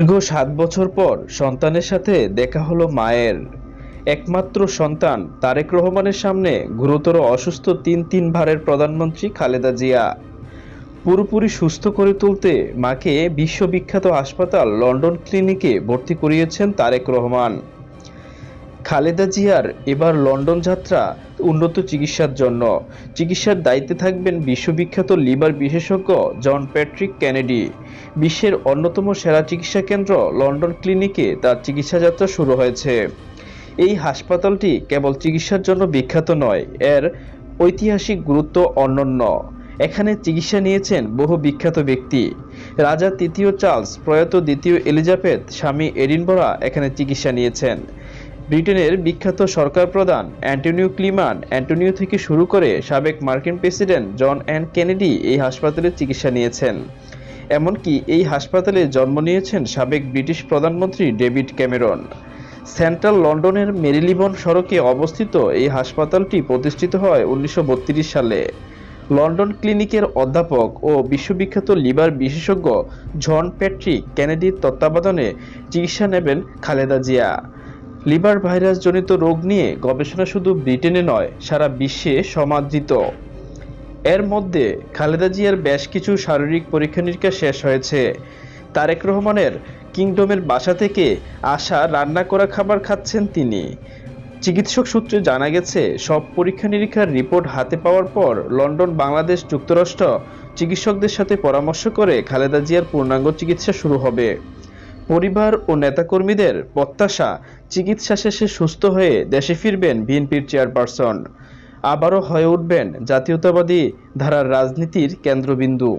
দীর্ঘ ৭ বছর পর সন্তানের সাথে দেখা হলো মায়ের। একমাত্র সন্তান তারেক রহমানের সামনে গুরুতর অসুস্থ তিনবারের প্রধানমন্ত্রী খালেদা জিয়া। পুরোপুরি সুস্থ করে তুলতে মাকে বিশ্ববিখ্যাত হাসপাতাল লন্ডন ক্লিনিকে ভর্তি করিয়েছেন তারেক রহমান। খালেদা জিয়ার এবার লন্ডন যাত্রা উন্নত চিকিৎসার জন্য। চিকিৎসার দায়িত্বে থাকবেন বিশ্ববিখ্যাত লিভার বিশেষজ্ঞ জন প্যাট্রিক কেনেডি। বিশ্বের অন্যতম সেরা চিকিৎসা কেন্দ্র লন্ডন ক্লিনিকে তার চিকিৎসা যাত্রা শুরু হয়েছে। এই হাসপাতালটি কেবল চিকিৎসার জন্য বিখ্যাত নয়, এর ঐতিহাসিক গুরুত্ব অনন্য। এখানে চিকিৎসা নিয়েছেন বহু বিখ্যাত ব্যক্তি। রাজা তৃতীয় চার্লস, প্রয়াত দ্বিতীয় এলিজাবেথ, স্বামী এডিনবরা এখানে চিকিৎসা নিয়েছেন। ব্রিটেনের বিখ্যাত সরকার প্রধান অ্যান্টনিও ক্লিমান অ্যান্টনিও থেকে শুরু করে সাবেক মার্কিন প্রেসিডেন্ট জন এন কেনেডি এই হাসপাতালে চিকিৎসা নিয়েছেন। এমনকি এই হাসপাতালে জন্ম নিয়েছেন সাবেক ব্রিটিশ প্রধানমন্ত্রী ডেভিড ক্যামেরন। সেন্ট্রাল লন্ডনের মেরিলিবন সড়কে অবস্থিত এই হাসপাতালটি প্রতিষ্ঠিত হয় 1932 সালে। লন্ডন ক্লিনিকের অধ্যাপক ও বিশ্ববিখ্যাত লিভার বিশেষজ্ঞ জন প্যাট্রিক কেনেডির তত্ত্বাবধানে চিকিৎসা নেবেন খালেদা জিয়া। লিভার ভাইরাসজনিত রোগ নিয়ে গবেষণা শুধু ব্রিটেনে নয়, সারা বিশ্বে সমাদৃত। এর মধ্যে খালেদা জিয়ার বেশ কিছু শারীরিক পরীক্ষা নিরীক্ষা শেষ হয়েছে। তারেক রহমানের কিংডমের বাসা থেকে আসা রান্না করা খাবার খাচ্ছেন তিনি। চিকিৎসক সূত্রে জানা গেছে, সব পরীক্ষা নিরীক্ষার রিপোর্ট হাতে পাওয়ার পর লন্ডন, বাংলাদেশ, যুক্তরাষ্ট্র চিকিৎসকদের সাথে পরামর্শ করে খালেদা জিয়ার পূর্ণাঙ্গ চিকিৎসা শুরু হবে। পরিবার ও নেতাকর্মীদের প্রত্যাশা, চিকিৎসা শেষে সুস্থ হয়ে দেশে ফিরবেন বিএনপির চেয়ারপারসন। আবারও হয়ে উঠবেন জাতীয়তাবাদী ধারার রাজনীতির কেন্দ্রবিন্দু।